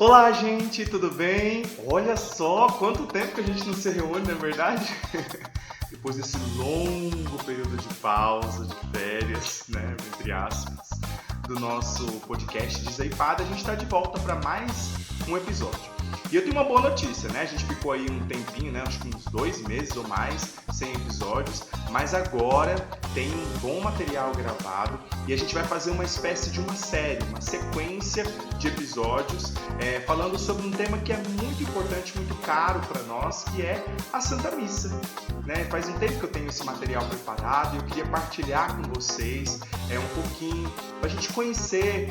Olá, gente, tudo bem? Olha só quanto tempo que a gente não se reúne, não é verdade? Depois desse longo período de pausa, de férias, né, entre aspas, do nosso podcast Desaipado, a gente está de volta para mais um episódio. E eu tenho uma boa notícia, né? A gente ficou aí um tempinho, né? Acho que uns 2 meses ou mais sem episódios, mas agora tem um bom material gravado e a gente vai fazer uma espécie de uma série, uma sequência de episódios falando sobre um tema que é muito importante, muito caro para nós, que é a Santa Missa. Né? Faz um tempo que eu tenho esse material preparado e eu queria partilhar com vocês um pouquinho, para a gente conhecer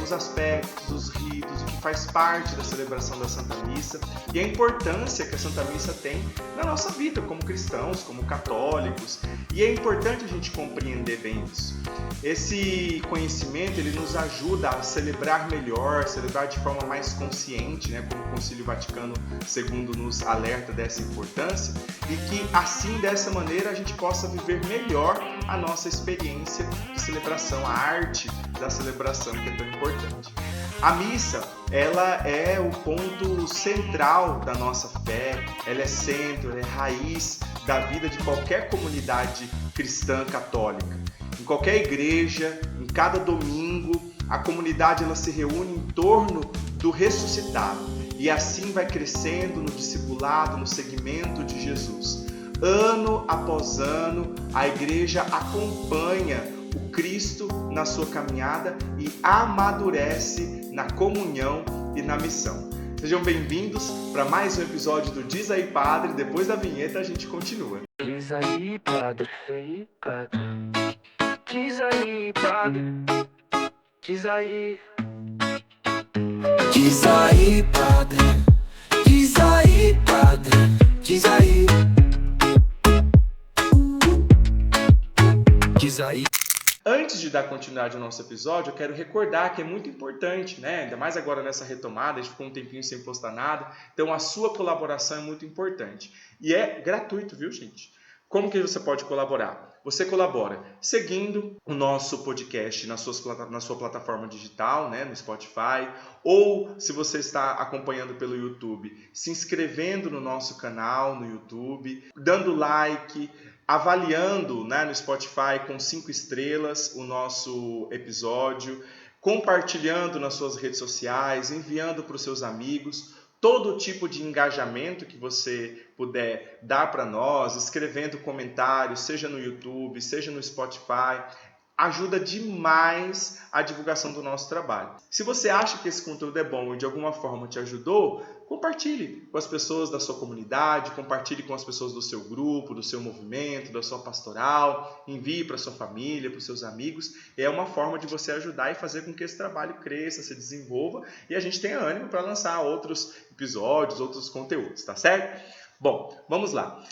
os aspectos, os ritos, o que faz parte da celebração da Santa Missa e a importância que a Santa Missa tem na nossa vida como cristãos, como católicos. E é importante a gente compreender bem isso. Esse conhecimento ele nos ajuda a celebrar melhor, celebrar de forma mais consciente, né? Como o Concílio Vaticano II nos alerta dessa importância, e que assim, dessa maneira, a gente possa viver melhor a nossa experiência de celebração, a arte da celebração, que é tão importante. A missa, ela é o ponto central da nossa fé, ela é centro, ela é raiz da vida de qualquer comunidade cristã católica. Em qualquer igreja, em cada domingo, a comunidade ela se reúne em torno do ressuscitado e assim vai crescendo no discipulado, no seguimento de Jesus. Ano após ano, a igreja acompanha o Cristo na sua caminhada e amadurece na comunhão e na missão. Sejam bem-vindos para mais um episódio do Diz aí, Padre. Depois da vinheta a gente continua. Diz aí, padre, diz aí, padre, diz aí. Diz aí, padre, diz aí, padre, diz aí. Diz aí. Antes de dar continuidade ao nosso episódio, eu quero recordar que é muito importante, né? Ainda mais agora nessa retomada, a gente ficou um tempinho sem postar nada, então a sua colaboração é muito importante. E é gratuito, viu, gente? Como que você pode colaborar? Você colabora seguindo o nosso podcast na sua plataforma digital, né, no Spotify, ou se você está acompanhando pelo YouTube, se inscrevendo no nosso canal no YouTube, dando like, avaliando, né, no Spotify com 5 estrelas o nosso episódio, compartilhando nas suas redes sociais, enviando para os seus amigos. Todo tipo de engajamento que você puder dar para nós, escrevendo comentários, seja no YouTube, seja no Spotify, ajuda demais a divulgação do nosso trabalho. Se você acha que esse conteúdo é bom e de alguma forma te ajudou, compartilhe com as pessoas da sua comunidade, compartilhe com as pessoas do seu grupo, do seu movimento, da sua pastoral, envie para sua família, para os seus amigos. É uma forma de você ajudar e fazer com que esse trabalho cresça, se desenvolva e a gente tenha ânimo para lançar outros episódios, outros conteúdos, tá certo? Bom, vamos lá.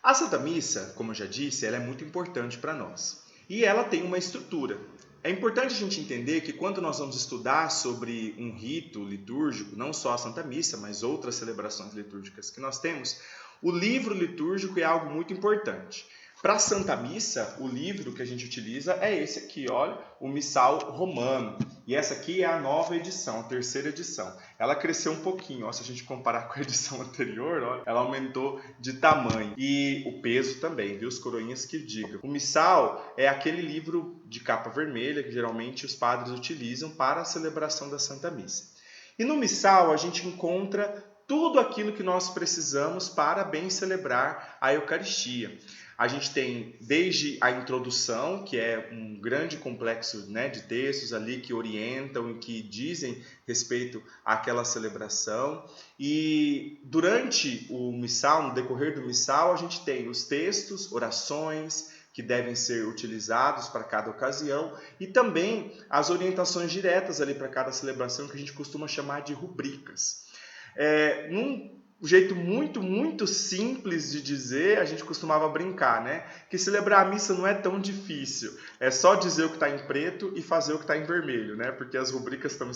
A Santa Missa, como eu já disse, ela é muito importante para nós. E ela tem uma estrutura. É importante a gente entender que quando nós vamos estudar sobre um rito litúrgico, não só a Santa Missa, mas outras celebrações litúrgicas que nós temos, o livro litúrgico é algo muito importante. Para a Santa Missa, o livro que a gente utiliza é esse aqui, olha, o Missal Romano. E essa aqui é a nova edição, a terceira edição. Ela cresceu um pouquinho, ó, se a gente comparar com a edição anterior, ó, ela aumentou de tamanho. E o peso também, viu? Os coroinhas que digam. O Missal é aquele livro de capa vermelha que geralmente os padres utilizam para a celebração da Santa Missa. E no Missal a gente encontra tudo aquilo que nós precisamos para bem celebrar a Eucaristia. A gente tem desde a introdução, que é um grande complexo, né, de textos ali que orientam e que dizem respeito àquela celebração. E durante o missal, no decorrer do missal, a gente tem os textos, orações que devem ser utilizados para cada ocasião e também as orientações diretas ali para cada celebração que a gente costuma chamar de rubricas. Num jeito muito simples de dizer, a gente costumava brincar, né? Que celebrar a missa não é tão difícil. É só dizer o que está em preto e fazer o que está em vermelho, né? Porque as rubricas estão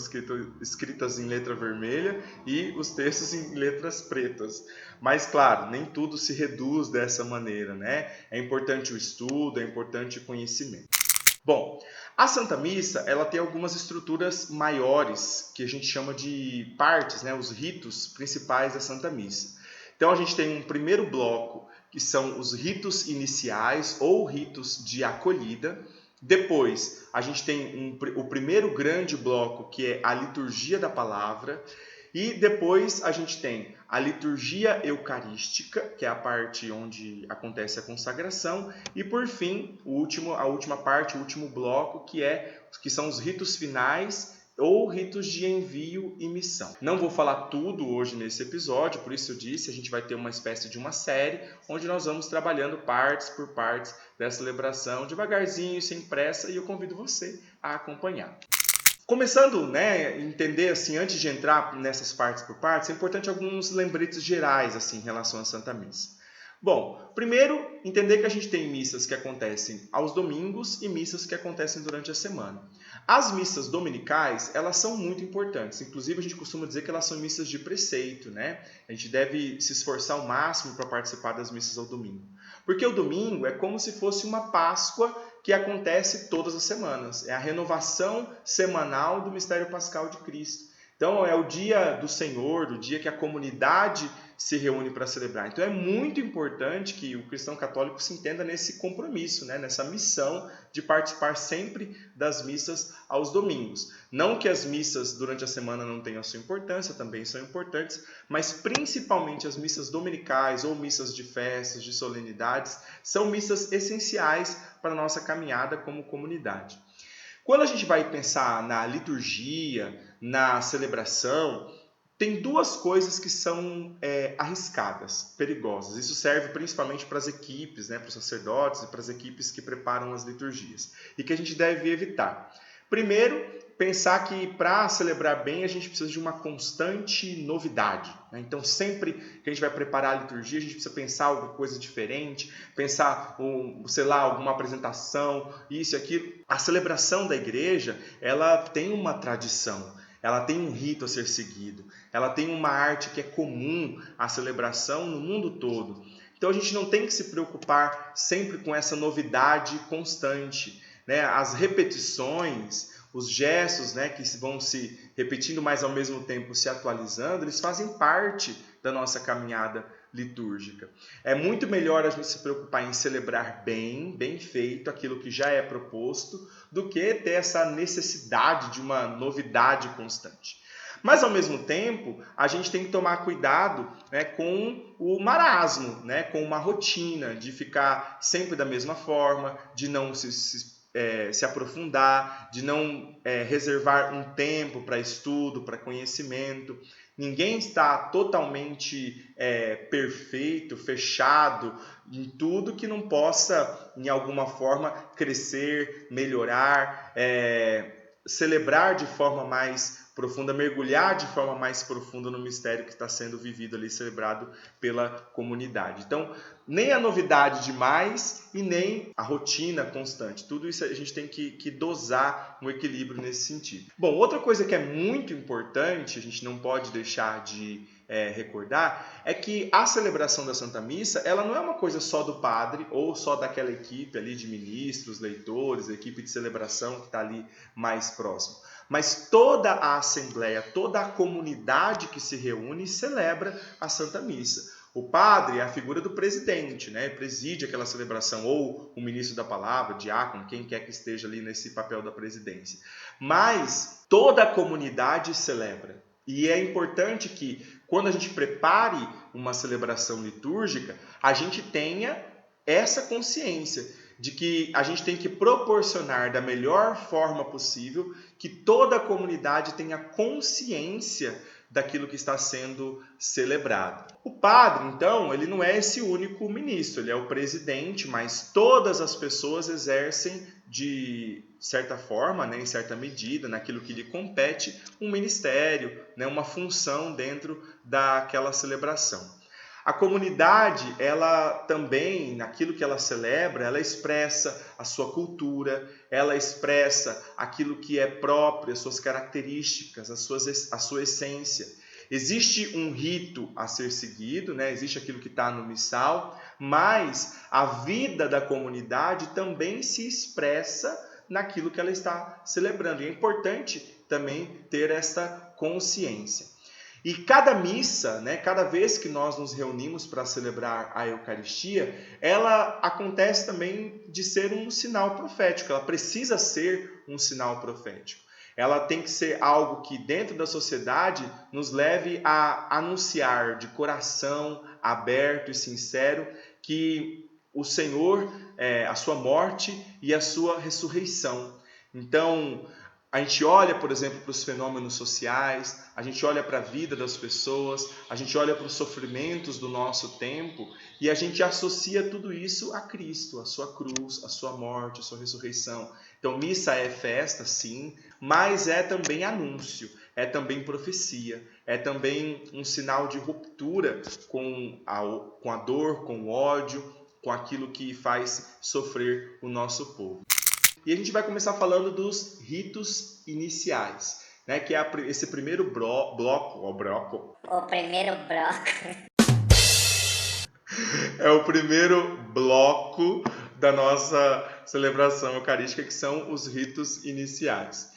escritas em letra vermelha e os textos em letras pretas. Mas, claro, nem tudo se reduz dessa maneira, né? É importante o estudo, é importante o conhecimento. Bom, a Santa Missa, ela tem algumas estruturas maiores, que a gente chama de partes, né, os ritos principais da Santa Missa. Então a gente tem um primeiro bloco, que são os ritos iniciais ou ritos de acolhida. Depois, a gente tem o primeiro grande bloco, que é a liturgia da palavra. E depois a gente tem a liturgia eucarística, que é a parte onde acontece a consagração. E por fim, a última parte, o último bloco, que são os ritos finais ou ritos de envio e missão. Não vou falar tudo hoje nesse episódio, por isso eu disse, a gente vai ter uma espécie de uma série onde nós vamos trabalhando partes por partes dessa celebração, devagarzinho, sem pressa, e eu convido você a acompanhar. Começando, né, entender assim, antes de entrar nessas partes por partes, é importante alguns lembretes gerais assim em relação à Santa Missa. Bom, primeiro, entender que a gente tem missas que acontecem aos domingos e missas que acontecem durante a semana. As missas dominicais, elas são muito importantes. Inclusive, a gente costuma dizer que elas são missas de preceito, né? A gente deve se esforçar ao máximo para participar das missas ao domingo. Porque o domingo é como se fosse uma Páscoa que acontece todas as semanas. É a renovação semanal do mistério pascal de Cristo. Então, é o dia do Senhor, o dia que a comunidade se reúne para celebrar. Então, é muito importante que o cristão católico se entenda nesse compromisso, né? Nessa missão de participar sempre das missas aos domingos. Não que as missas durante a semana não tenham a sua importância, também são importantes, mas principalmente as missas dominicais ou missas de festas, de solenidades, são missas essenciais para a nossa caminhada como comunidade. Quando a gente vai pensar na liturgia, na celebração, tem duas coisas que são arriscadas, perigosas. Isso serve principalmente para as equipes, né, para os sacerdotes e para as equipes que preparam as liturgias, e que a gente deve evitar. Primeiro, pensar que para celebrar bem a gente precisa de uma constante novidade, né? Então, sempre que a gente vai preparar a liturgia, a gente precisa pensar alguma coisa diferente, pensar, alguma apresentação, isso e aquilo. A celebração da igreja, ela tem uma tradição, ela tem um rito a ser seguido, ela tem uma arte que é comum à celebração no mundo todo. Então, a gente não tem que se preocupar sempre com essa novidade constante, né? As repetições, os gestos, né, que vão se repetindo, mas ao mesmo tempo se atualizando, eles fazem parte da nossa caminhada litúrgica. É muito melhor a gente se preocupar em celebrar bem feito, aquilo que já é proposto, do que ter essa necessidade de uma novidade constante. Mas, ao mesmo tempo, a gente tem que tomar cuidado, né, com o marasmo, né, com uma rotina de ficar sempre da mesma forma, de não se aprofundar, de não reservar um tempo para estudo, para conhecimento. Ninguém está totalmente perfeito, fechado em tudo que não possa, em alguma forma, crescer, melhorar, celebrar de forma mais profunda, mergulhar de forma mais profunda no mistério que está sendo vivido ali, celebrado pela comunidade. Então, nem a novidade demais e nem a rotina constante. Tudo isso a gente tem que dosar um equilíbrio nesse sentido. Bom, outra coisa que é muito importante, a gente não pode deixar de recordar, é que a celebração da Santa Missa, ela não é uma coisa só do padre ou só daquela equipe ali de ministros, leitores, equipe de celebração que está ali mais próximo. Mas toda a assembleia, toda a comunidade que se reúne celebra a Santa Missa. O padre é a figura do presidente, né? Preside aquela celebração, ou o ministro da palavra, diácono, quem quer que esteja ali nesse papel da presidência. Mas toda a comunidade celebra. E é importante que, quando a gente prepare uma celebração litúrgica, a gente tenha essa consciência de que a gente tem que proporcionar da melhor forma possível que toda a comunidade tenha consciência daquilo que está sendo celebrado. O padre, então, ele não é esse único ministro, ele é o presidente, mas todas as pessoas exercem de certa forma, né, em certa medida, naquilo que lhe compete, um ministério, né, uma função dentro daquela celebração. A comunidade, ela também, naquilo que ela celebra, ela expressa a sua cultura, ela expressa aquilo que é próprio, as suas características, a sua essência. Existe um rito a ser seguido, né? Existe aquilo que está no missal, mas a vida da comunidade também se expressa naquilo que ela está celebrando. E é importante também ter esta consciência. E cada missa, né, cada vez que nós nos reunimos para celebrar a Eucaristia, ela acontece também de ser um sinal profético, ela precisa ser um sinal profético. Ela tem que ser algo que dentro da sociedade nos leve a anunciar de coração aberto e sincero que o Senhor, a sua morte e a sua ressurreição. Então, a gente olha, por exemplo, para os fenômenos sociais, a gente olha para a vida das pessoas, a gente olha para os sofrimentos do nosso tempo e a gente associa tudo isso a Cristo, a sua cruz, a sua morte, a sua ressurreição. Então, missa é festa, sim, mas é também anúncio, é também profecia, é também um sinal de ruptura com a dor, com o ódio, com aquilo que faz sofrer o nosso povo. E a gente vai começar falando dos ritos iniciais, né? Que é esse primeiro bloco. O primeiro bloco. É o primeiro bloco da nossa celebração eucarística, que são os ritos iniciais.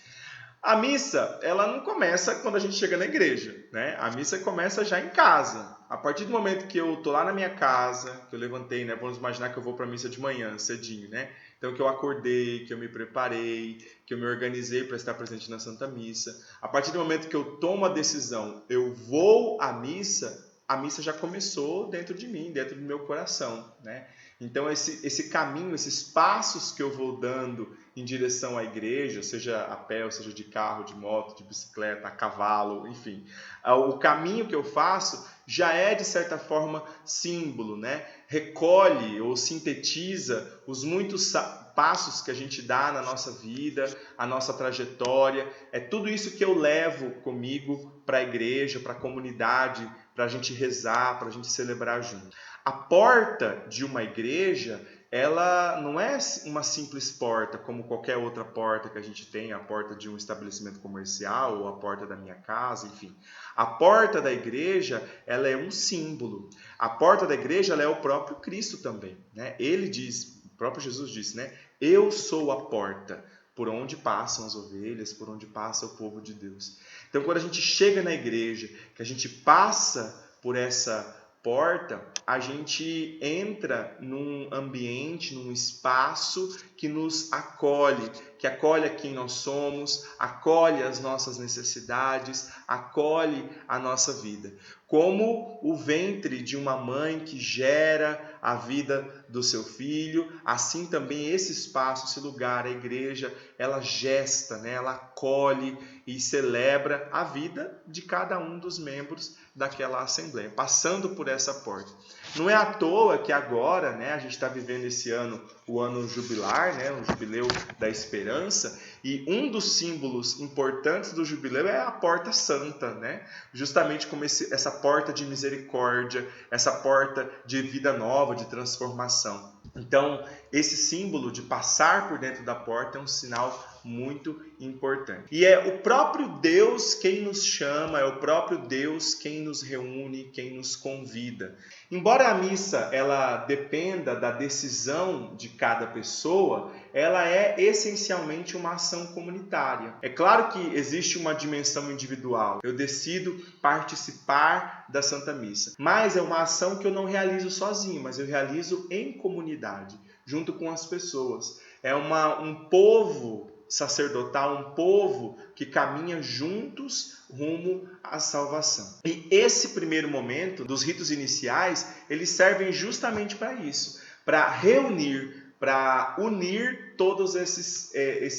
A missa, ela não começa quando a gente chega na igreja, né? A missa começa já em casa. A partir do momento que eu tô lá na minha casa, que eu levantei, né? Vamos imaginar que eu vou para a missa de manhã, cedinho, né? Então, que eu acordei, que eu me preparei, que eu me organizei para estar presente na Santa Missa. A partir do momento que eu tomo a decisão, eu vou à missa, a missa já começou dentro de mim, dentro do meu coração, né? Então, esse caminho, esses passos que eu vou dando em direção à igreja, seja a pé, ou seja de carro, de moto, de bicicleta, a cavalo, enfim. O caminho que eu faço já é, de certa forma, símbolo, né? Recolhe ou sintetiza os muitos passos que a gente dá na nossa vida, a nossa trajetória. É tudo isso que eu levo comigo para a igreja, para a comunidade, para a gente rezar, para a gente celebrar junto. A porta de uma igreja, ela não é uma simples porta, como qualquer outra porta que a gente tem, a porta de um estabelecimento comercial ou a porta da minha casa, enfim. A porta da igreja, ela é um símbolo. A porta da igreja, ela é o próprio Cristo também, né? Ele diz, o próprio Jesus disse, né? Eu sou a porta, por onde passam as ovelhas, por onde passa o povo de Deus. Então, quando a gente chega na igreja, que a gente passa por essa porta, a gente entra num ambiente, num espaço que nos acolhe, que acolhe quem nós somos, acolhe as nossas necessidades, acolhe a nossa vida. Como o ventre de uma mãe que gera a vida do seu filho, assim também esse espaço, esse lugar, a igreja, ela gesta, né? Ela acolhe e celebra a vida de cada um dos membros daquela assembleia, passando por essa porta. Não é à toa que agora, né, a gente está vivendo esse ano, o ano jubilar, né, o jubileu da esperança, e um dos símbolos importantes do jubileu é a porta santa, né? Justamente como essa porta de misericórdia, essa porta de vida nova, de transformação. Então, esse símbolo de passar por dentro da porta é um sinal muito importante. E é o próprio Deus quem nos chama, é o próprio Deus quem nos reúne, quem nos convida. Embora a missa ela dependa da decisão de cada pessoa, ela é essencialmente uma ação comunitária. É claro que existe uma dimensão individual. Eu decido participar da Santa Missa, mas é uma ação que eu não realizo sozinho, mas eu realizo em comunidade, junto com as pessoas. É um povo sacerdotal, um povo que caminha juntos rumo à salvação. E esse primeiro momento dos ritos iniciais, eles servem justamente para isso, para reunir, para unir todos esses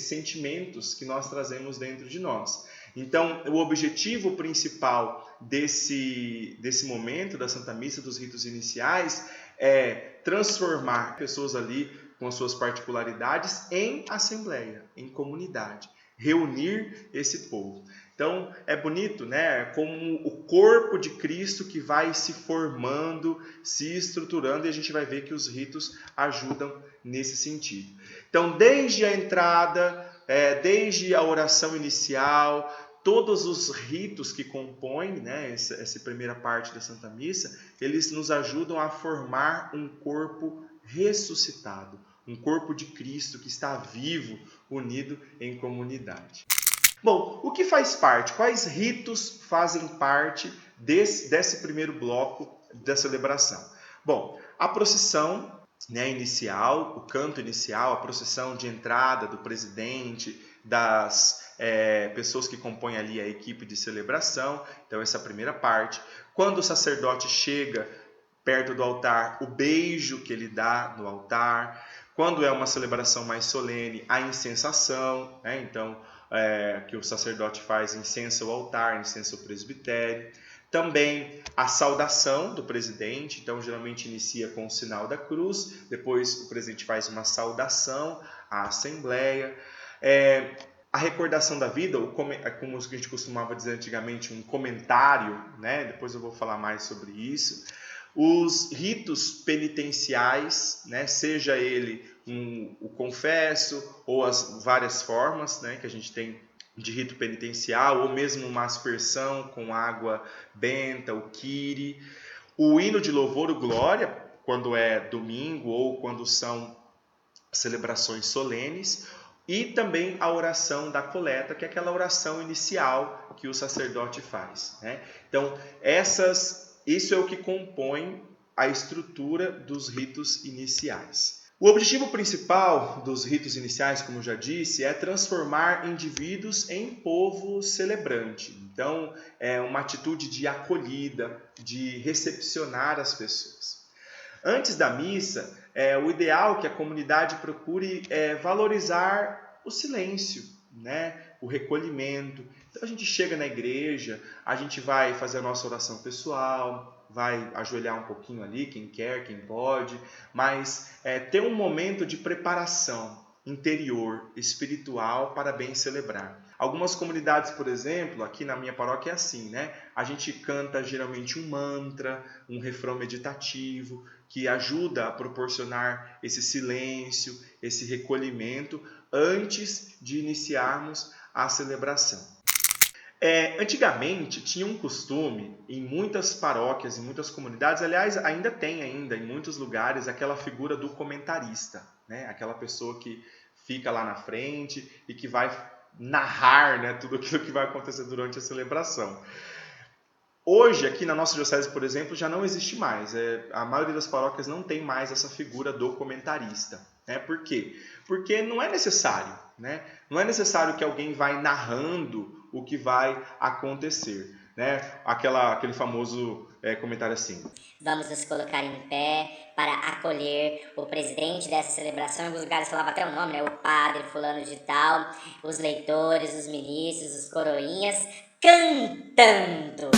sentimentos que nós trazemos dentro de nós. Então, o objetivo principal desse momento da Santa Missa, dos ritos iniciais, é transformar pessoas ali com as suas particularidades em assembleia, em comunidade, reunir esse povo. Então, é bonito, né? Como o corpo de Cristo que vai se formando, se estruturando, e a gente vai ver que os ritos ajudam nesse sentido. Então, desde a entrada, desde a oração inicial, todos os ritos que compõem, né, essa primeira parte da Santa Missa, eles nos ajudam a formar um corpo ressuscitado, um corpo de Cristo que está vivo unido em comunidade. Bom, o que faz parte? Quais ritos fazem parte desse primeiro bloco da celebração? Bom, a procissão, né, inicial, o canto inicial, a procissão de entrada do presidente, das pessoas que compõem ali a equipe de celebração. Então, essa é a primeira parte. Quando o sacerdote chega perto do altar, o beijo que ele dá no altar. Quando é uma celebração mais solene, a incensação, né? Então, que o sacerdote faz, incensa o altar, incensa o presbitério. Também a saudação do presidente, então geralmente inicia com o sinal da cruz, depois o presidente faz uma saudação à assembleia. A recordação da vida, como a gente costumava dizer antigamente, um comentário, né? Depois eu vou falar mais sobre isso. Os ritos penitenciais, né? Seja ele o confesso ou as várias formas, né, que a gente tem de rito penitencial, ou mesmo uma aspersão com água benta, o Kyrie. O hino de louvor, o Glória, quando é domingo ou quando são celebrações solenes. E também a oração da coleta, que é aquela oração inicial que o sacerdote faz, né? Então, isso é o que compõe a estrutura dos ritos iniciais. O objetivo principal dos ritos iniciais, como eu já disse, é transformar indivíduos em povo celebrante. Então, é uma atitude de acolhida, de recepcionar as pessoas. Antes da missa, o ideal é que a comunidade procure valorizar o silêncio, né? O recolhimento. Então, a gente chega na igreja, a gente vai fazer a nossa oração pessoal, vai ajoelhar um pouquinho ali, quem quer, quem pode, mas ter um momento de preparação interior, espiritual, para bem celebrar. Algumas comunidades, por exemplo, aqui na minha paróquia é assim, né? A gente canta geralmente um mantra, um refrão meditativo, que ajuda a proporcionar esse silêncio, esse recolhimento, antes de iniciarmos a celebração. Antigamente tinha um costume em muitas paróquias, em muitas comunidades, aliás, ainda tem em muitos lugares, aquela figura do comentarista, né? Aquela pessoa que fica lá na frente e que vai narrar, né, tudo aquilo que vai acontecer durante a celebração. Hoje, aqui na nossa diocese, por exemplo, já não existe mais. A maioria das paróquias não tem mais essa figura do comentarista. Né? Por quê? Porque não é necessário. Né? Não é necessário que alguém vai narrando o que vai acontecer. Né? Aquele famoso comentário assim: vamos nos colocar em pé para acolher o presidente dessa celebração. Em alguns lugares falava até o nome, né? O padre fulano de tal, os leitores, os ministros, os coroinhas, cantando.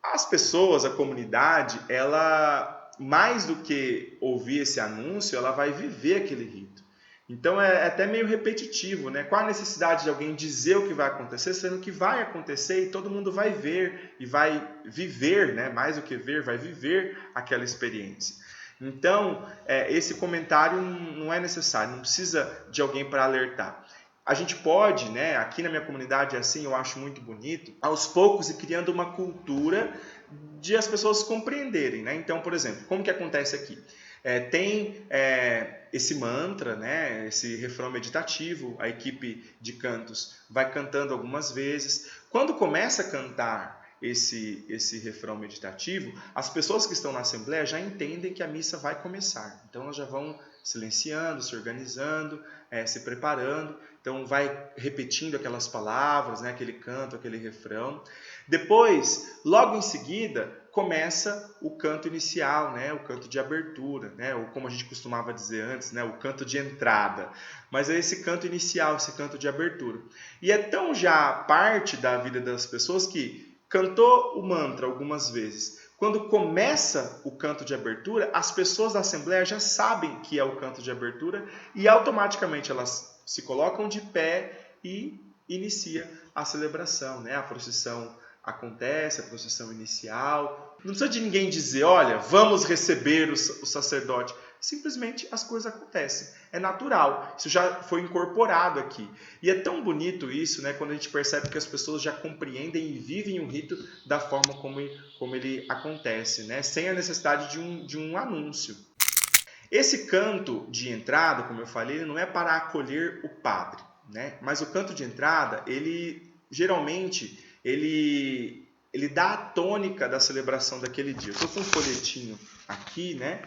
As pessoas, a comunidade, ela, mais do que ouvir esse anúncio, ela vai viver aquele rito. Então é até meio repetitivo, né? Qual a necessidade de alguém dizer o que vai acontecer, sendo que vai acontecer e todo mundo vai ver e vai viver, né? Mais do que ver, vai viver aquela experiência. Então, esse comentário não é necessário, não precisa de alguém para alertar. A gente pode, né, aqui na minha comunidade é assim, eu acho muito bonito, aos poucos ir criando uma cultura de as pessoas compreenderem, né? Então, por exemplo, como que acontece aqui? Tem esse mantra, né, esse refrão meditativo, a equipe de cantos vai cantando algumas vezes. Quando começa a cantar esse refrão meditativo, as pessoas que estão na Assembleia já entendem que a missa vai começar. Então, elas já vão silenciando, se organizando, se preparando. Então, vai repetindo aquelas palavras, né, aquele canto, aquele refrão. Depois, logo em seguida, começa o canto inicial, né, o canto de abertura, né, ou como a gente costumava dizer antes, né, o canto de entrada. Mas é esse canto inicial, esse canto de abertura. E é tão já parte da vida das pessoas que cantou o mantra algumas vezes. Quando começa o canto de abertura, as pessoas da Assembleia já sabem que é o canto de abertura e automaticamente elas se colocam de pé e inicia a celebração, né? A procissão acontece, a procissão inicial. Não precisa de ninguém dizer, olha, vamos receber o sacerdote. Simplesmente as coisas acontecem. É natural. Isso já foi incorporado aqui. E é tão bonito isso, né, quando a gente percebe que as pessoas já compreendem e vivem o rito da forma como ele acontece, né, sem a necessidade de um anúncio. Esse canto de entrada, como eu falei, ele não é para acolher o padre, né? Mas o canto de entrada, ele geralmente ele dá a tônica da celebração daquele dia. Eu estou com um folhetinho aqui, né?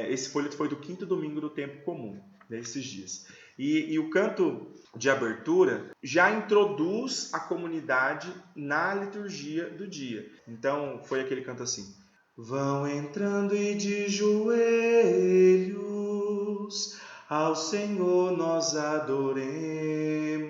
Esse folheto foi do 5º domingo do tempo comum, desses dias. E o canto de abertura já introduz a comunidade na liturgia do dia. Então, foi aquele canto assim: vão entrando e de joelhos ao Senhor nós adoremos,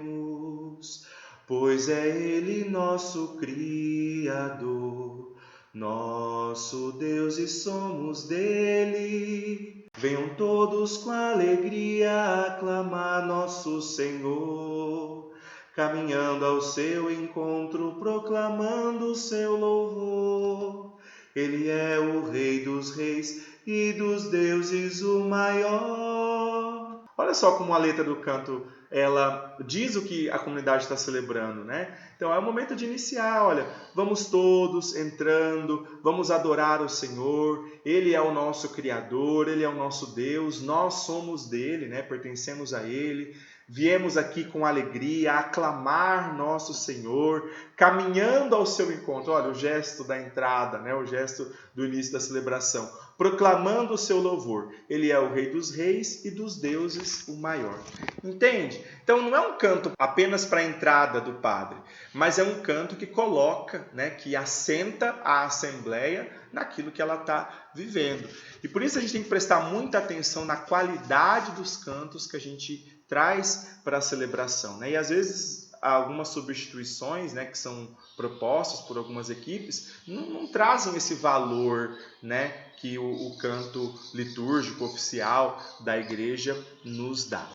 pois é Ele nosso Criador, nosso Deus e somos dele. Venham todos com alegria aclamar nosso Senhor, caminhando ao seu encontro, proclamando o seu louvor. Ele é o Rei dos Reis e dos deuses o maior. Olha só como a letra do canto ela diz o que a comunidade está celebrando, né? Então é o momento de iniciar, olha, vamos todos entrando, vamos adorar o Senhor, Ele é o nosso Criador, Ele é o nosso Deus, nós somos dele, né? Pertencemos a Ele, viemos aqui com alegria aclamar nosso Senhor, caminhando ao seu encontro, olha o gesto da entrada, né? O gesto do início da celebração, proclamando o seu louvor, Ele é o Rei dos Reis e dos deuses o maior. Entende? Então não é um canto apenas para a entrada do padre, mas é um canto que coloca, né, que assenta a assembleia naquilo que ela está vivendo. E por isso a gente tem que prestar muita atenção na qualidade dos cantos que a gente traz para a celebração, né? E às vezes algumas substituições, né, que são propostas por algumas equipes não trazem esse valor, né, que o canto litúrgico oficial da igreja nos dá.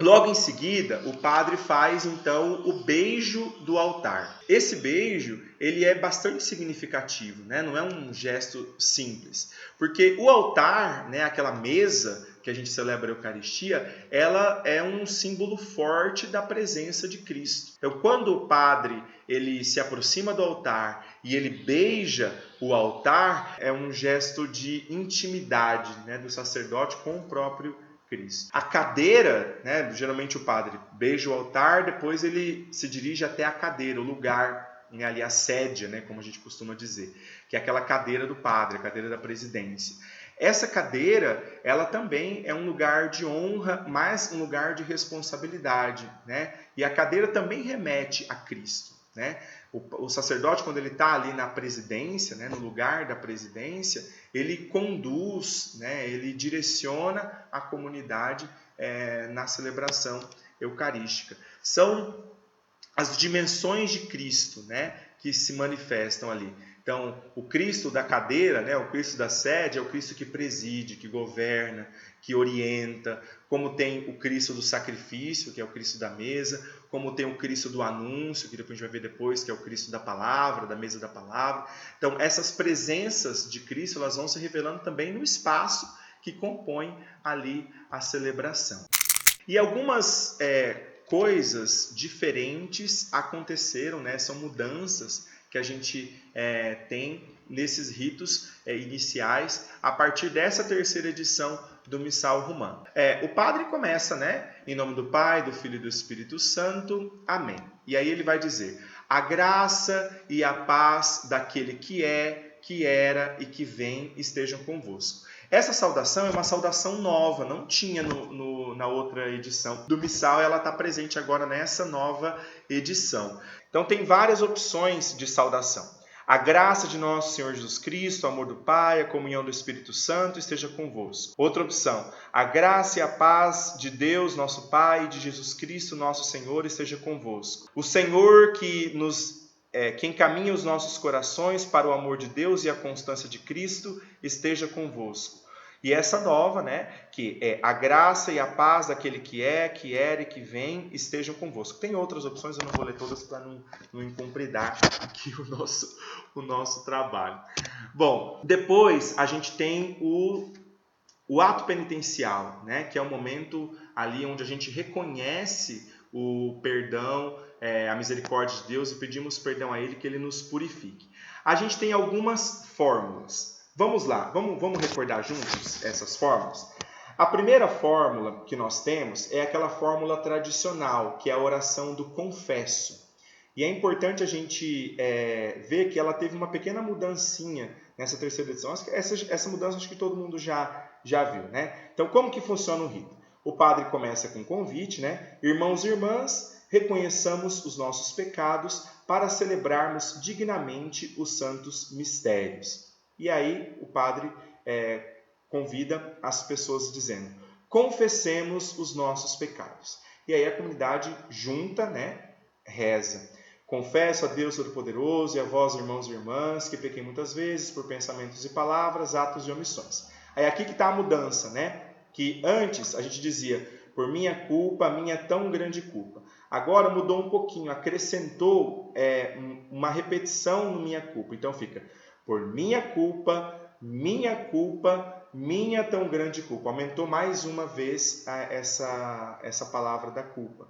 Logo em seguida, o padre faz então o beijo do altar. Esse beijo, ele é bastante significativo, né? Não é um gesto simples, porque o altar, né, aquela mesa que a gente celebra a Eucaristia, ela é um símbolo forte da presença de Cristo. Então, quando o padre ele se aproxima do altar e ele beija o altar, é um gesto de intimidade, né, do sacerdote com o próprio Cristo. A cadeira, né, geralmente o padre beija o altar, depois ele se dirige até a cadeira, o lugar, né, ali a sédia, né, como a gente costuma dizer, que é aquela cadeira do padre, a cadeira da presidência. Essa cadeira, ela também é um lugar de honra, mas um lugar de responsabilidade, né? E a cadeira também remete a Cristo, né? O sacerdote, quando ele está ali na presidência, né, no lugar da presidência, ele conduz, né, ele direciona a comunidade na celebração eucarística. São as dimensões de Cristo, né, que se manifestam ali. Então, o Cristo da cadeira, né, o Cristo da sede, é o Cristo que preside, que governa, que orienta, como tem o Cristo do sacrifício, que é o Cristo da mesa, como tem o Cristo do anúncio, que depois a gente vai ver depois, que é o Cristo da palavra, da mesa da palavra. Então, essas presenças de Cristo, elas vão se revelando também no espaço que compõe ali a celebração. E algumas coisas diferentes aconteceram, né, são mudanças que a gente tem nesses ritos iniciais a partir dessa terceira edição do Missal Romano. O padre começa, né, em nome do Pai, do Filho e do Espírito Santo, amém. E aí ele vai dizer: a graça e a paz daquele que é, que era e que vem estejam convosco. Essa saudação é uma saudação nova, não tinha na outra edição do Missal, ela está presente agora nessa nova edição. Então tem várias opções de saudação. A graça de nosso Senhor Jesus Cristo, o amor do Pai, a comunhão do Espírito Santo esteja convosco. Outra opção: a graça e a paz de Deus, nosso Pai, e de Jesus Cristo, nosso Senhor, esteja convosco. O Senhor que encaminha os nossos corações para o amor de Deus e a constância de Cristo, esteja convosco. E essa nova, né, que é a graça e a paz daquele que é, que era e que vem, estejam convosco. Tem outras opções, eu não vou ler todas para não incompridar aqui o nosso trabalho. Bom, depois a gente tem o ato penitencial, né, que é o momento ali onde a gente reconhece o perdão, a misericórdia de Deus e pedimos perdão a Ele, que Ele nos purifique. A gente tem algumas fórmulas. Vamos lá, vamos recordar juntos essas fórmulas? A primeira fórmula que nós temos é aquela fórmula tradicional, que é a oração do confesso. E é importante a gente ver que ela teve uma pequena mudancinha nessa terceira edição. Essa mudança acho que todo mundo já viu, né? Então, como que funciona o rito? O padre começa com um convite, né? Irmãos e irmãs, reconheçamos os nossos pecados para celebrarmos dignamente os santos mistérios. E aí o padre convida as pessoas dizendo, confessemos os nossos pecados. E aí a comunidade junta, né? Reza. Confesso a Deus Todo-Poderoso e a vós, irmãos e irmãs, que pequei muitas vezes por pensamentos e palavras, atos e omissões. Aí aqui que está a mudança, né? Que antes a gente dizia, por minha culpa, minha tão grande culpa. Agora mudou um pouquinho, acrescentou uma repetição no minha culpa. Então fica, por minha culpa, minha tão grande culpa. Aumentou mais uma vez essa palavra da culpa.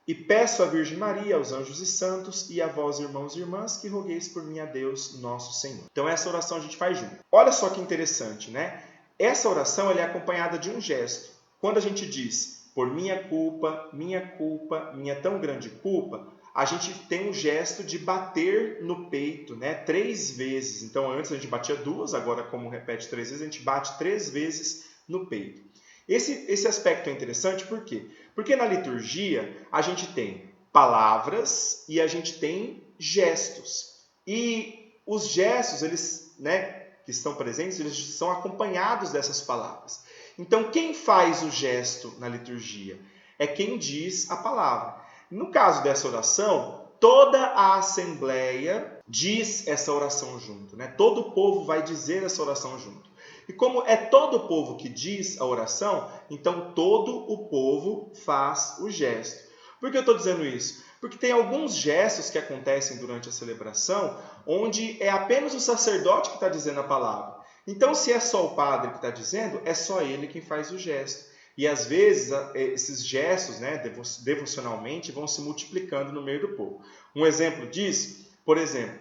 E peço à Virgem Maria, aos anjos e santos, e a vós, irmãos e irmãs, que rogueis por mim a Deus, nosso Senhor. Então essa oração a gente faz junto. Olha só que interessante, né? Essa oração ela é acompanhada de um gesto. Quando a gente diz, por minha culpa, minha tão grande culpa, a gente tem um gesto de bater no peito, né? 3 vezes. Então antes a gente batia 2, agora como repete 3 vezes, a gente bate 3 vezes no peito. Esse aspecto é interessante por quê? Porque na liturgia a gente tem palavras e a gente tem gestos. E os gestos, eles, né, que estão presentes, eles são acompanhados dessas palavras. Então, quem faz o gesto na liturgia é quem diz a palavra. No caso dessa oração, toda a assembleia diz essa oração junto, né? Todo o povo vai dizer essa oração junto. E como é todo o povo que diz a oração, então todo o povo faz o gesto. Por que eu estou dizendo isso? Porque tem alguns gestos que acontecem durante a celebração onde é apenas o sacerdote que está dizendo a palavra. Então, se é só o padre que está dizendo, é só ele quem faz o gesto. E às vezes esses gestos, né, devocionalmente, vão se multiplicando no meio do povo. Um exemplo disso, por exemplo,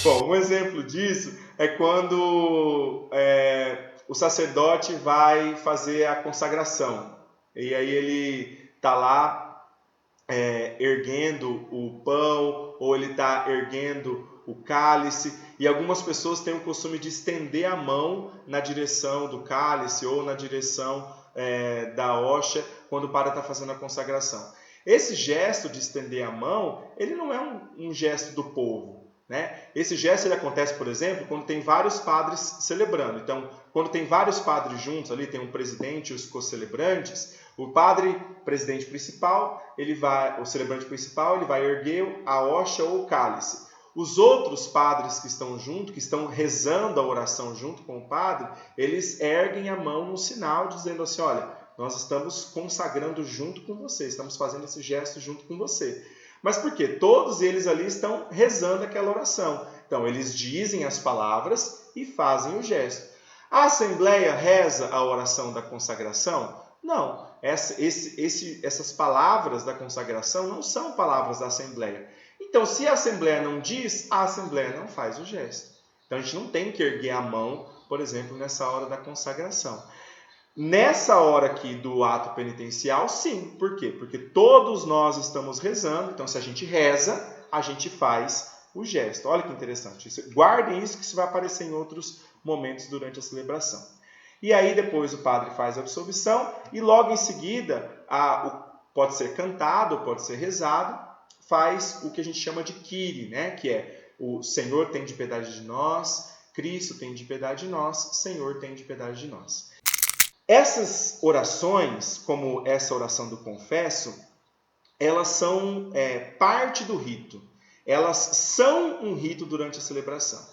Bom, um exemplo disso é quando o sacerdote vai fazer a consagração. E aí ele está lá erguendo o pão, ou ele está erguendo o cálice. E algumas pessoas têm o costume de estender a mão na direção do cálice ou na direção da hóstia quando o padre está fazendo a consagração. Esse gesto de estender a mão, ele não é um gesto do povo. Né? Esse gesto ele acontece, por exemplo, quando tem vários padres celebrando. Então, quando tem vários padres juntos, ali tem um presidente e os co-celebrantes, o padre presidente principal, o celebrante principal, ele vai erguer a hóstia ou o cálice. Os outros padres que estão junto, que estão rezando a oração junto com o padre, eles erguem a mão no sinal, dizendo assim, olha, nós estamos consagrando junto com você, estamos fazendo esse gesto junto com você. Mas por quê? Todos eles ali estão rezando aquela oração. Então, eles dizem as palavras e fazem o gesto. A Assembleia reza a oração da consagração? Não. Essas palavras da consagração não são palavras da Assembleia. Então, se a Assembleia não diz, a Assembleia não faz o gesto. Então, a gente não tem que erguer a mão, por exemplo, nessa hora da consagração. Nessa hora aqui do ato penitencial, sim. Por quê? Porque todos nós estamos rezando. Então, se a gente reza, a gente faz o gesto. Olha que interessante. Guardem isso que isso vai aparecer em outros momentos durante a celebração. E aí, depois o padre faz a absolvição e logo em seguida, pode ser cantado, pode ser rezado, faz o que a gente chama de Kyrie, né? Que é o Senhor tem de piedade de nós, Cristo tem de piedade de nós, Senhor tem de piedade de nós. Essas orações, como essa oração do confesso, elas são parte do rito. Elas são um rito durante a celebração.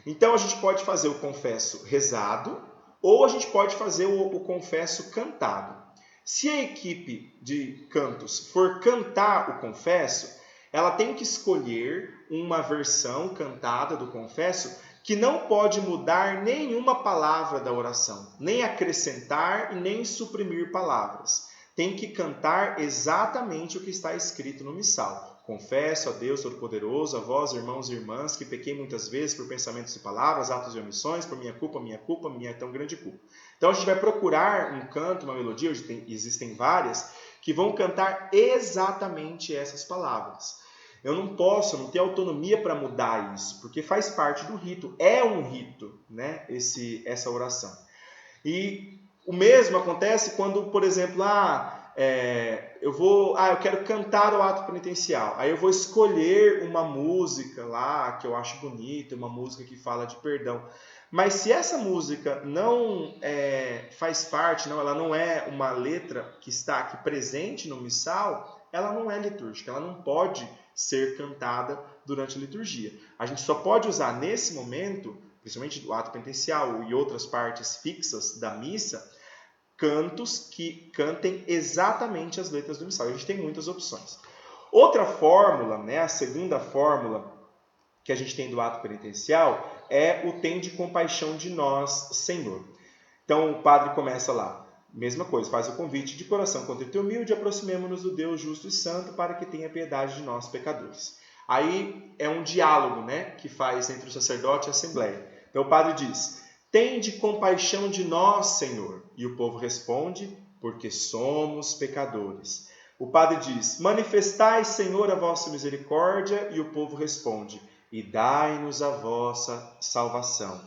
Então, a gente pode fazer o confesso rezado ou a gente pode fazer o confesso cantado. Se a equipe de cantos for cantar o confesso, ela tem que escolher uma versão cantada do confesso que não pode mudar nenhuma palavra da oração, nem acrescentar e nem suprimir palavras. tem que cantar exatamente o que está escrito no missal. Confesso a Deus Todo-Poderoso, a vós, irmãos e irmãs, que pequei muitas vezes por pensamentos e palavras, atos e omissões, por minha culpa, minha tão grande culpa. Então a gente vai procurar um canto, uma melodia, existem várias, que vão cantar exatamente essas palavras. Eu não tenho autonomia para mudar isso, porque faz parte do rito, é um rito, né, essa oração. E o mesmo acontece quando, por exemplo, eu quero cantar o ato penitencial. Aí eu vou escolher uma música lá que eu acho bonita, uma música que fala de perdão. Mas se essa música não faz parte, ela não é uma letra que está aqui presente no missal, ela não é litúrgica, ela não pode ser cantada durante a liturgia. A gente só pode usar nesse momento, principalmente do ato penitencial e outras partes fixas da missa, cantos que cantem exatamente as letras do missal. A gente tem muitas opções. Outra fórmula, a segunda fórmula que a gente tem do ato penitencial é o tende compaixão de nós, Senhor. Então o padre começa lá, mesma coisa, faz o convite de coração contrito e humilde, aproximemo-nos do Deus justo e santo para que tenha piedade de nós, pecadores. Aí é um diálogo, que faz entre o sacerdote e a assembleia. Então o padre diz: tende compaixão de nós, Senhor. E o povo responde: porque somos pecadores. O padre diz: manifestai, Senhor, a vossa misericórdia. E o povo responde: e dai-nos a vossa salvação.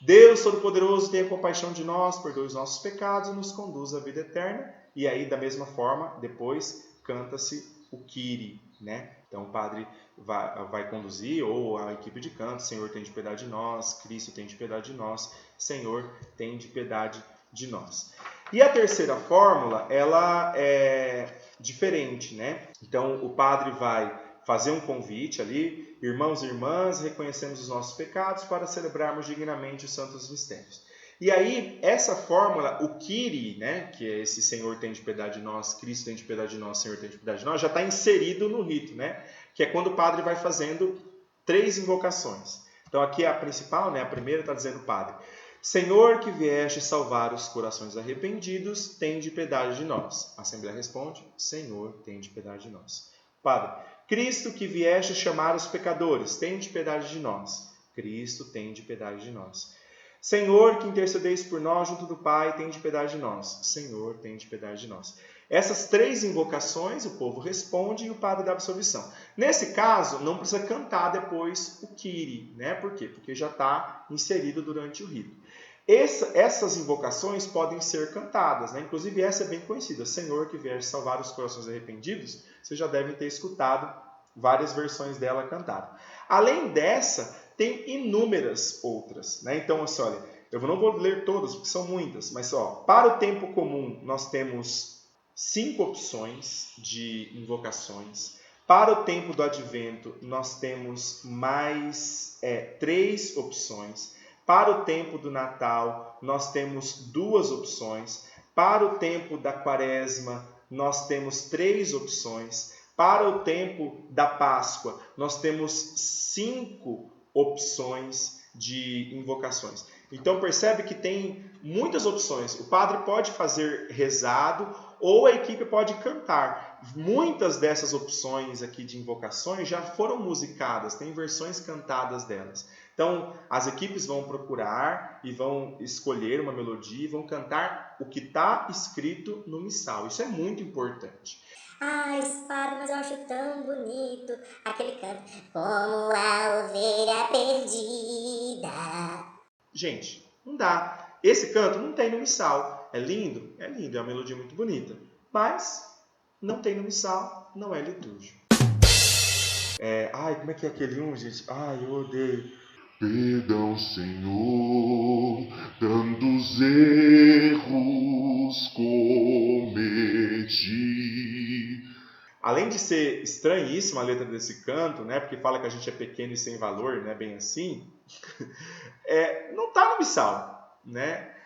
Deus Todo-Poderoso, tenha compaixão de nós, perdoe os nossos pecados e nos conduz à vida eterna. E aí, da mesma forma, depois canta-se o Kyrie, Então o padre vai conduzir, ou a equipe de canto: Senhor, tem de piedade de nós, Cristo, tem de piedade de nós, Senhor, tem de piedade de nós. E a terceira fórmula, ela é diferente, Então o padre vai fazer um convite ali: irmãos e irmãs, reconhecemos os nossos pecados para celebrarmos dignamente os santos mistérios. E aí, essa fórmula, o Kyrie, que é esse Senhor tem de piedade de nós, Cristo tem de piedade de nós, Senhor tem de piedade de nós, já está inserido no rito, que é quando o padre vai fazendo 3 invocações. Então aqui é a principal, a primeira está dizendo o padre: Senhor que vieste salvar os corações arrependidos, tem de piedade de nós. A Assembleia responde: Senhor, tem de piedade de nós. Padre: Cristo que vieste chamar os pecadores, tem de piedade de nós. Cristo tem de piedade de nós. Senhor, que intercedeis por nós junto do Pai, tem de piedade de nós. Senhor, tem de piedade de nós. Essas 3 invocações, o povo responde e o padre dá absolvição. Nesse caso, não precisa cantar depois o Kyrie, Por quê? Porque já está inserido durante o rito. Essas invocações podem ser cantadas, Inclusive essa é bem conhecida: Senhor que vier salvar os corações arrependidos. Vocês já devem ter escutado várias versões dela cantada. Além dessa, tem inúmeras outras, Então, olha, eu não vou ler todas, porque são muitas, mas para o tempo comum nós temos 5 opções de invocações. Para o tempo do advento nós temos mais 3 opções. Para o tempo do Natal nós temos 2 opções. Para o tempo da Quaresma nós temos 3 opções. Para o tempo da Páscoa nós temos 5 opções de invocações. Então percebe que tem muitas opções. O padre pode fazer rezado ou a equipe pode cantar. Muitas dessas opções aqui de invocações já foram musicadas, tem versões cantadas delas. Então as equipes vão procurar e vão escolher uma melodia e vão cantar o que está escrito no missal. Isso é muito importante. Ai, padre, mas eu acho tão bonito aquele canto: como a ovelha perdida. Gente, não dá. Esse canto não tem no missal. É lindo? É lindo, é uma melodia muito bonita. Mas não tem no missal, não é litúrgico. Como é que é aquele gente? Eu odeio. Perdão, Senhor, tantos erros cometi. Além de ser estranhíssima a letra desse canto, porque fala que a gente é pequeno e sem valor, não é bem assim, não está no missal,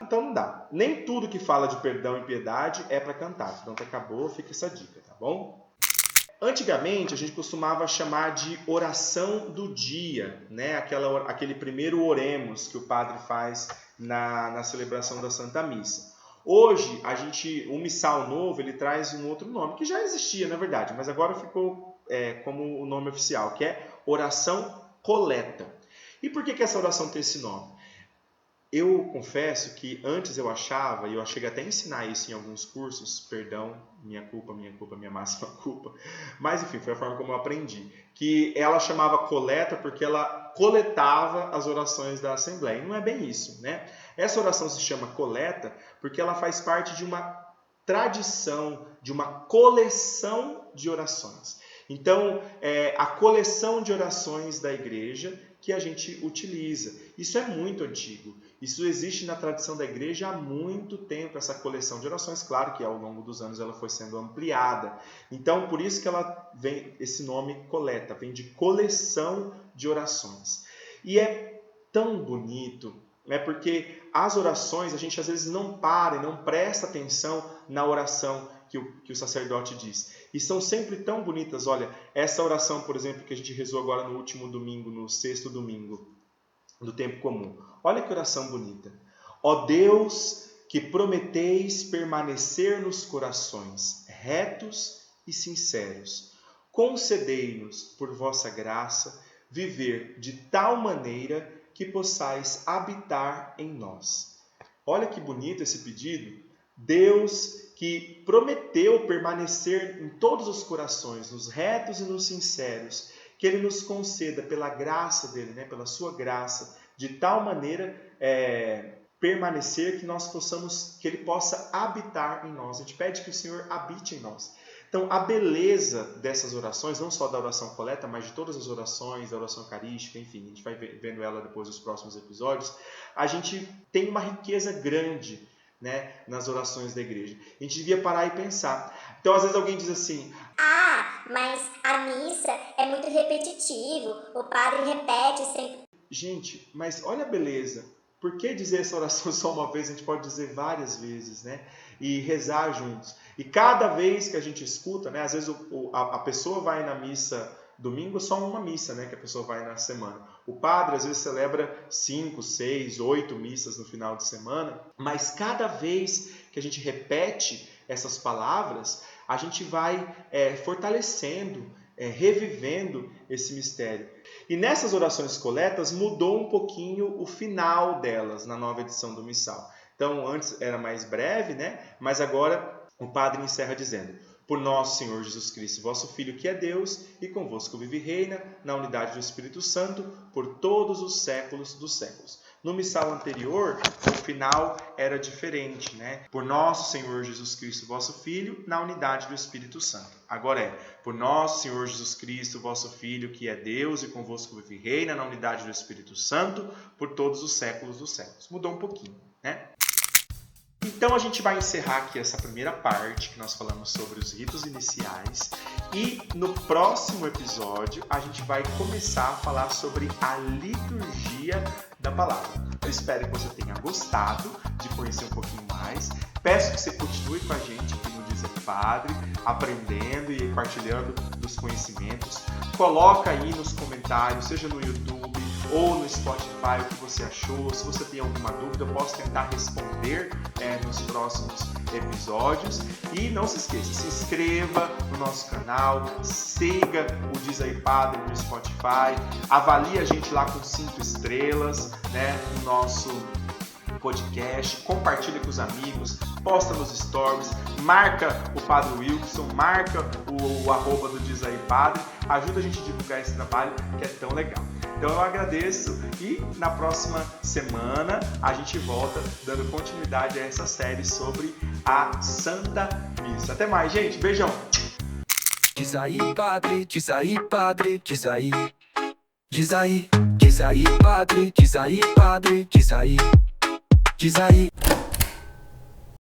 Então não dá. Nem tudo que fala de perdão e piedade é para cantar. Pronto, acabou, fica essa dica, tá bom? Antigamente, a gente costumava chamar de oração do dia, aquele primeiro oremos que o padre faz na celebração da Santa Missa. Hoje, o missal novo, ele traz um outro nome, que já existia, na verdade, mas agora ficou como o nome oficial, que é oração coleta. E por que essa oração tem esse nome? Eu confesso que antes eu achava, e eu cheguei até a ensinar isso em alguns cursos, perdão, minha culpa, minha máxima culpa, mas enfim, foi a forma como eu aprendi, que ela chamava coleta porque ela coletava as orações da Assembleia. E não é bem isso, né? Essa oração se chama coleta porque ela faz parte de uma tradição, de uma coleção de orações. Então, a coleção de orações da igreja que a gente utiliza. Isso é muito antigo. Isso existe na tradição da igreja há muito tempo, essa coleção de orações. Claro que ao longo dos anos ela foi sendo ampliada. Então, por isso que ela vem, esse nome coleta, vem de coleção de orações. E é tão bonito, né? Porque as orações, a gente às vezes não para e não presta atenção na oração que o sacerdote diz. E são sempre tão bonitas. Olha, essa oração, por exemplo, que a gente rezou agora no último domingo, no 6º domingo do tempo comum. Olha que oração bonita. Ó Deus, que prometeis permanecer nos corações retos e sinceros, concedei-nos, por vossa graça, viver de tal maneira que possais habitar em nós. Olha que bonito esse pedido. Deus que prometeu permanecer em todos os corações, nos retos e nos sinceros, que Ele nos conceda pela graça dEle, né, pela sua graça, de tal maneira permanecer que nós possamos, que Ele possa habitar em nós. A gente pede que o Senhor habite em nós. Então, a beleza dessas orações, não só da oração coleta, mas de todas as orações, da oração eucarística, enfim, a gente vai vendo ela depois nos próximos episódios, a gente tem uma riqueza grande, né, nas orações da igreja. A gente devia parar e pensar. Então, às vezes alguém diz assim: mas a missa é muito repetitivo, o padre repete sempre. Gente, mas olha a beleza. Por que dizer essa oração só uma vez? A gente pode dizer várias vezes, né? E rezar juntos. E cada vez que a gente escuta, né? Às vezes a pessoa vai na missa domingo, só uma missa, né? Que a pessoa vai na semana. O padre às vezes celebra 5, 6, 8 missas no final de semana. Mas cada vez que a gente repete essas palavras, a gente vai fortalecendo, revivendo esse mistério. E nessas orações coletas mudou um pouquinho o final delas na nova edição do Missal. Então, antes era mais breve, né? Mas agora o padre encerra dizendo: por nosso Senhor Jesus Cristo, vosso Filho, que é Deus, e convosco vive e reina, na unidade do Espírito Santo, por todos os séculos dos séculos. No missal anterior, o final era diferente, né? Por nosso Senhor Jesus Cristo, vosso Filho, na unidade do Espírito Santo. Agora por nosso Senhor Jesus Cristo, vosso Filho, que é Deus, e convosco vive e reina, na unidade do Espírito Santo, por todos os séculos dos séculos. Mudou um pouquinho, né? Então a gente vai encerrar aqui essa primeira parte que nós falamos sobre os ritos iniciais, e no próximo episódio a gente vai começar a falar sobre a liturgia da palavra. Eu espero que você tenha gostado de conhecer um pouquinho mais. Peço que você continue com a gente aqui no Diz Aí Padre, aprendendo e partilhando dos conhecimentos. Coloca aí nos comentários, seja no YouTube ou no Spotify, o que você achou. Se você tem alguma dúvida, eu posso tentar responder nos próximos episódios. E não se esqueça, se inscreva no nosso canal, siga o Diz Aí Padre no Spotify, avalie a gente lá com 5 estrelas, né, no nosso podcast, compartilha com os amigos, posta nos stories, marca o Padre Wilson, marca o arroba do Diz Aí Padre, ajuda a gente a divulgar esse trabalho que é tão legal. Então eu agradeço e na próxima semana a gente volta dando continuidade a essa série sobre a Santa Missa. Até mais, gente. Beijão. Diz aí, Padre, diz aí, Padre, diz aí. Diz aí, Padre, diz aí, Padre, diz aí. Diz aí.